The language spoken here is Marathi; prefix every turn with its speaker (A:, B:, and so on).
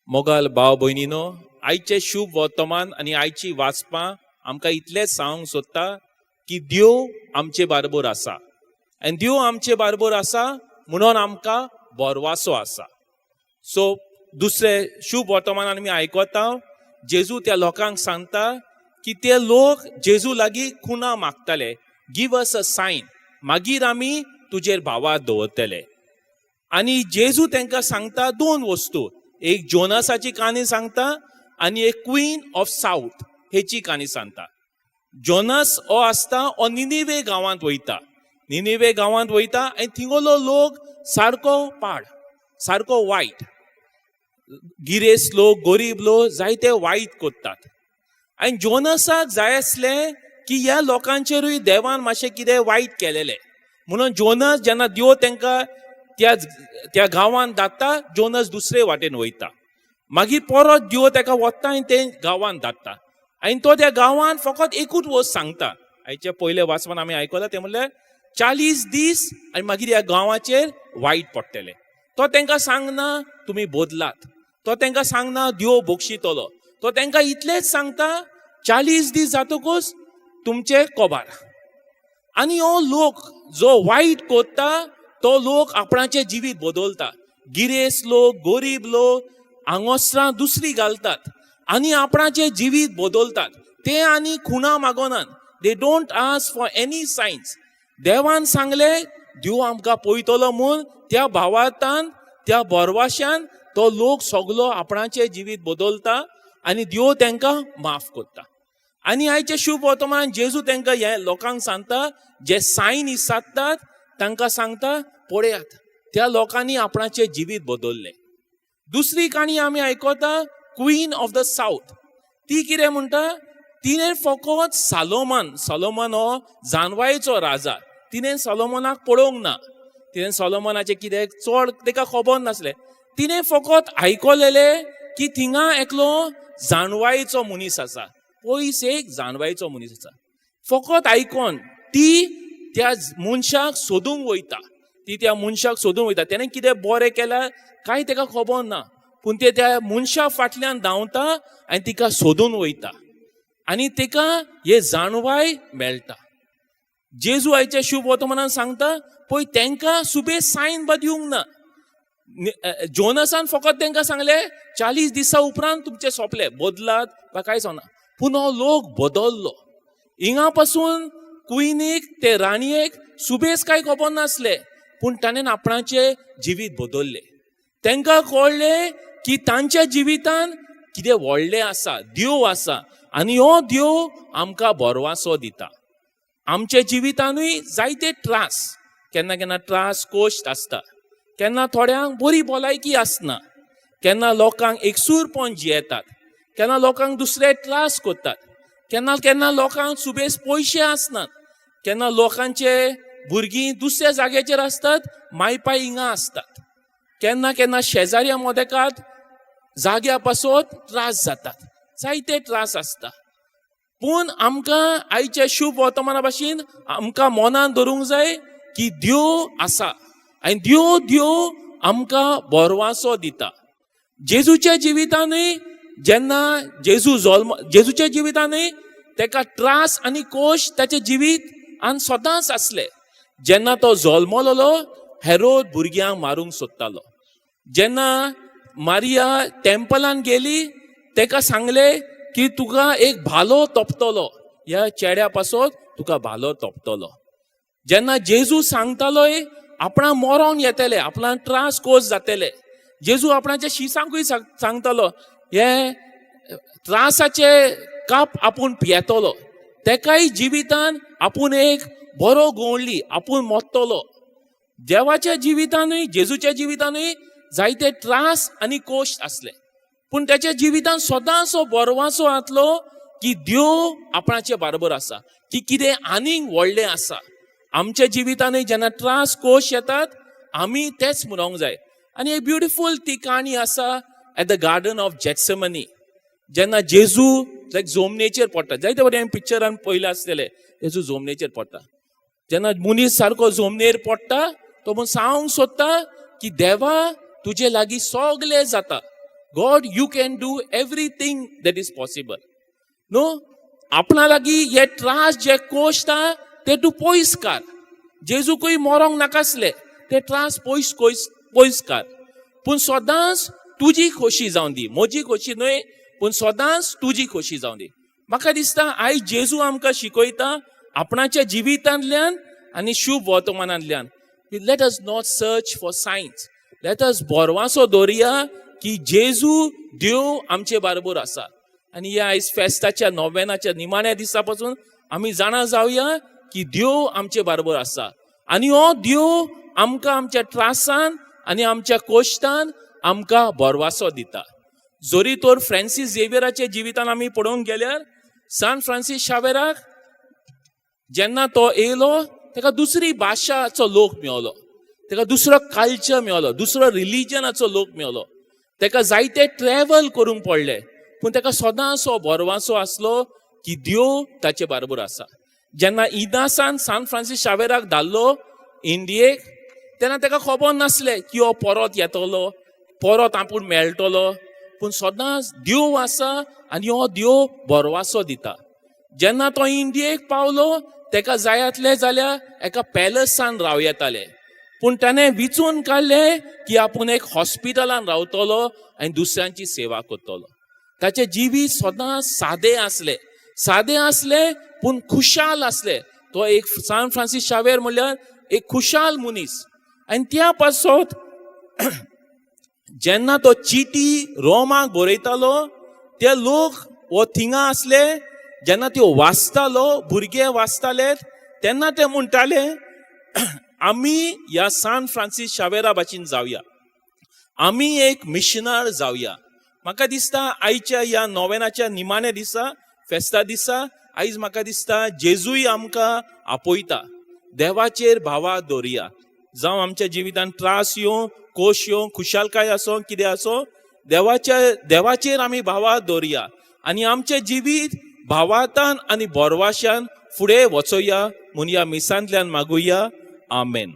A: मोगाल भाव भयणीनो, आयचे शुभ वर्तमान आणि आयची वाचपां आमकां इतलेंच सांगूंक सोदता की देव आमचे बारबर आसा आनी देव आमचे बारबर आसा म्हणून आमकां बोरवासो आसा. सो दुसरे शुभ वर्तमानान आमी आयकता जेजू त्या लोकांक सांगता की ते लोक जेजू लागीं खुणा मागताले, गिव अस अ सायन, मागीर आमी तुजेर भावार दवरतले. आनी जेजू तांकां सांगता दोन वस्तू, एक जोनासाची काणी सांगता आनी एक क्वीन ऑफ साऊथ हेची काणी सांगता. जोनास हो आसता हो निनिवे गांवांत वयता. निनिवे गांवांत वयता आनी थिंगोलो लोक सारको पाड, सारको वायट, गिरेस्त लोक, गरीब लोक जायते वायट करतात. आनी जोनासाक जाय आसलें की ह्या लोकांचेरूय देवान मातशें कितें वायट केलेलें म्हणून जोनस जेन्ना देव तांकां त्या गांवांत धाडटा, जोनस दुसरे वाटेन वयता. मागीर परत देव ताका वता आनी ते गांवांत धाडटा आनी तो त्या गांवांत फकत एकूच वस्त सांगता. आयच्या पयले वाचपान आमी आयकलां तें म्हणल्यार 40 दीस आनी मागीर ह्या गांवाचेर वायट पडटलें. तो तांकां सांगना तुमी बदलात, तो तांकां सांगना देव बक्षितलो, तो तांकां इतलेंच सांगता 40 दीस जातकूच तुमचे कोबार. आनी हो लोक जो वायट करता तो लोक आपणाचें जिवीत बदलता. गिरेस्त लोक, गरीब लोक आंगोसरां दुसरी घालतात आनी आपणाचें जिवीत बदलतात. ते आनी खुणा मागोनात. They don't ask for any science. देवान सांगलें देव आमकां पळयतलो म्हूण त्या भावार्थान, त्या बोरवाश्यान तो लोक सगलो आपणाचें जिवीत बदलता आनी देव तांकां माफ करता. आनी आयचे शुभ वर्तमान जेजू तांकां हे लोकांक सांगता जे सायन इसादतात तांकां सांगता पळयात त्या लोकांनी आपणाचें जिवीत बदललें. दुसरी काणी आमी आयकता क्वीन ऑफ द साऊथ. ती कितें म्हणटा, तिणें फकत सोलोमन हो जानवायेचो राजा, तिणें सोलोमनाक पळोवंक ना, तिणें सोलोमनाचें कितें चड ताका खबर नासलें. तिणें फकत आयकलेलें की थिंगा एकलो जानवायेचो मनीस आसा, पयस एक जानवायेचो मनीस आसा. फकत आयकोन ती त्या मनशाक सोदूंक वयता. ती त्या मनशाक सोदूंक वयता. तेणें कितें बरें केलां कांय ताका खबर ना, पूण ते त्या मनशा फाटल्यान धांवता आनी तिका सोदून वयता आनी तिका हे जानवाय मेळटा. जेजू आयच्या शुभ वर्तमानान सांगता पळय तांकां सुबेज सायन बा दिवंक ना. जोनसान फकत तांकां सांगलें 40 दिसा उपरांत तुमचें सोंपलें, बदलात वा कांय सांगना. पूण हो लोक बदललो. हिंगा पासून क्विनीक ते राणयेक सुबेज कांय खबर नासलें, पूण ताणें आपणाचें जिवीत बदललें. तांकां कळ्ळें की तांच्या जिवितान कितें व्हडलें आसा, देव आसा आनी हो देव आमकां बोरवासो दिता. आमच्या जिवितानूय जायते त्रास, केन्ना केन्ना त्रास कोश्ट आसता, केन्ना थोड्यांक बरी भलायकी आसना, केन्ना लोकांक एकसूरपण जियेतात, केन्ना लोकांक दुसरे त्रास करतात, केन्ना केन्ना लोकांक सुबेज पयशे आसनात, केन्ना लोकांचे भुरगीं दुसऱ्या जाग्याचेर आसतात, मायपाय हिंगा आसतात, केन्ना केन्ना शेजाऱ्या मोदेकात जाग्या पासत त्रास जातात, जायते त्रास आसता. पूण आमकां आयच्या शुभ वर्तमाना भाशेन आमकां मनान धरूंक जाय की देव आसा आनी देव आमकां बोरवासो दिता. जेजूच्या जिवितानूय जेन्ना जेजूच्या जिवितानूय ताका त्रास आनी कोश ताचें जिवीत आनी सदांच आसलें. जेन्ना तो जल्मलोलो हेरोद भुरग्यांक मारूंक सोदतालो. जेन्ना मारिया टेंपलान गेली ताका सांगलें की तुका एक भालो तोपतलो, ह्या चेड्या पासत तुका भालो तोपतलो. जेन्ना जेजू सांगतालोय आपणा मरोन येतले, आपणाक त्रास कोस जातले, जेजू आपणाच्या शिसांकूय सांगतालो हे त्रासाचे काप आपूण पियेतलो, तेकाय जिवितान आपूण एक बरो गवळी आपूण मोडटलो. देवाच्या जिवितानूय जेजूच्या जिवितानूय जायते त्रास आनी कोश्ट आसले, पूण त्याच्या जिवितान सदांचो बोरवासो आसलो की देव आपणाचे बारबर आसा, की कितें आनीक व्हडलें आसा. आमच्या जिवितानूय जेन्ना त्रास कोश येतात आमी तेच म्हणूंक जाय. आनी एक ब्युटिफूल ती काणी आसा एट द गार्डन ऑफ जेत्सेमनी. जेन्ना जेजू जमनेचेर पडटा, जायते फावटी हांवें पिक्चरान पयलें आसलेलें, जेजू जमनेचेर पडटा. जेन्ना मनीस सारको जमनेर पडटा तो म्हूण सांगूंक सोदता की देवा तुजे लागीं सगलें जाता, god you can do everything that is possible. नो आपणा लागीं हे त्रास जे कोश्ट आहा ते तूं पयस काड. जेजूकूय मरोंक नाकासले ते त्रास पयस काड. पूण सदांच तुजी खोशी जावं दी. म्हजी खोशी न्हय पूण सदांच तुजी खोशी जावं दी. म्हाका दिसता आयज जेजू आमकां शिकयता आपणाच्या जिवितांतल्यान आनी शुभ वर्तमानांतल्यान. Let us not search for science. Let us बोरवासो दवरया की जेजू देव आमचे बरोबर आसा. आनी ह्या आयज फेस्ताच्या नोवेनाच्या निमाण्या दिसा पासून आमी जाणा जावया की देव आमचे बरोबर आसा. आनी हो देव आमकां आमच्या त्रासान आनी आमच्या कोश्टान आमकां बोरवासो दिता. जोरी तर फ्रांसीस झेवियराचे जिवितान आमी पळोवंक गेल्यार सान फ्रांसीस शावेराक जेन्ना तो येयलो तेका दुसरी भाशाचो लोक मेळलो. तेका दुसरो कल्चर मेळलो. दुसरो रिलिजनाचो लोक मेळलो. तेका जायते ट्रॅव्हल करूंक पडले. पूण तेका सदांच हो बोरवासो आसलो की देव ताचे बरोबर आसा. जेन्ना इदासान सान फ्रांसीस शावेराक धाडलो इंडियेक तेन्ना तेका खबर नासलें की हो परत येतलो, परत आपूण मेळटलो. पूण सदांच देव आसा आनी हो देव बोरवासो दिता. जेन्ना तो इंडियेक पावलो तेका जाय आसलें जाल्यार एका पॅलसान राव येताले. पूण ताणें विचून काडलें की आपूण एक हॉस्पिटलान रावतलो आनी दुसऱ्यांची सेवा करतलो. ताचें जिवीत सदांच सादें आसलें पूण खुशाल आसलें. तो एक सान फ्रांसीस शावेर म्हणल्यार एक खुशाल मनीस. आनी त्या पासत जेन्ना तो चिटी रोमाक बरयतालो ते लोक वो थिंगा आसले. जेन्ना त्यो वाचतालो भुरगे वाचताले तेन्ना ते म्हणटाले आमी ह्या सान फ्रांसीस शावेरा भाशेन जावया. आमी एक मिशनर जावया. म्हाका दिसता आयच्या ह्या नोवेनाच्या निमाण्या दिसा फेस्ता दिसा आयज म्हाका दिसता जेजूय आमकां आपयता. देवाचेर भावा दवरया. जावं आमच्या जिवितान त्रास येवं, कोश येवं, खुशालकाय आसूं, कितें आसूं, देवाचेर आमी भावा दवरया आनी आमचें जिवीत भावातान आनी बोरवाशान फुडें वचोया म्हूण ह्या मिसांतल्यान मागुया. आमेन.